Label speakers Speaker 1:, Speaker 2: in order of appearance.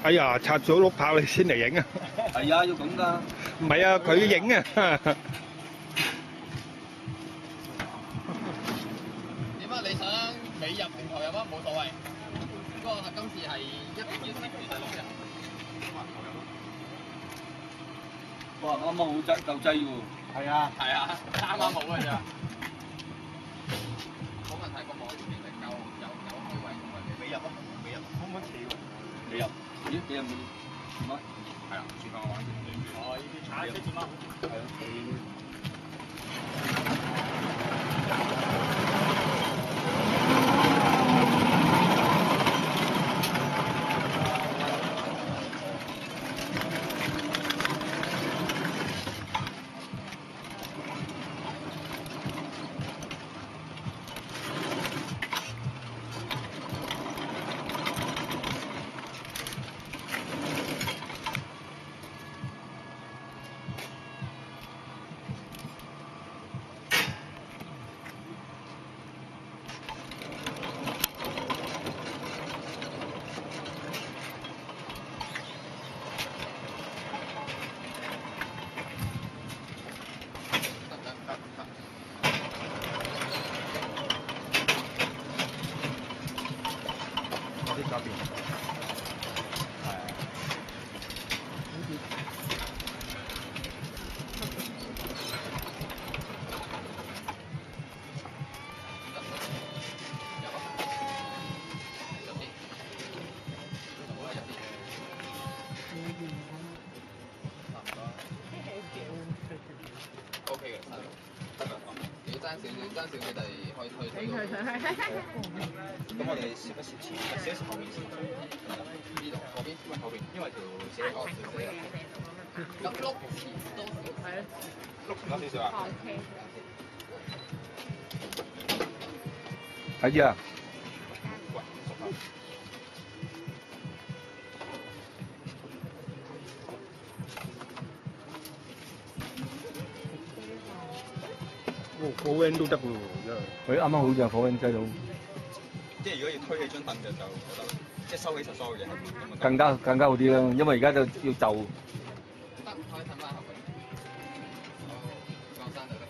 Speaker 1: 哎呀，拆咗碌炮你先嚟影啊！
Speaker 2: 係啊，要咁㗎。
Speaker 1: 唔係啊，佢影啊！
Speaker 3: 點啊？你想尾入定頭入啊？冇所謂。不過今次係一定要攝住第6日。
Speaker 2: 哇！啱啱好劑夠劑喎。
Speaker 3: 係啊，啱啱好嘅咋。冇問題，個網其實夠有開胃同埋尾入啊，尾入可唔可以企喎？
Speaker 2: 尾入，咦？尾入冇乜？
Speaker 3: 係啦，轉翻個玩先。哦，呢啲踩幾轉翻。
Speaker 2: 係啊。
Speaker 3: OK 嘅，如果爭少少就可以推。
Speaker 2: 咁我哋攝一攝前，攝一攝後面先。
Speaker 3: 呢度嗰邊，後邊，因為條寫角條寫。咁碌前多少？係咯。
Speaker 2: 碌前多少少啊？
Speaker 1: 睇住啊！
Speaker 2: 喂，熟啦。
Speaker 1: 哦，火 N 都得喎，真係。佢啱啱好就火 N 擠到。
Speaker 2: 即係如果要推起張凳就覺得，即係收起實所有嘢係
Speaker 1: 更加好啲啦，因為而家就要就。
Speaker 3: 得，可以褪翻後邊。好，放生就得。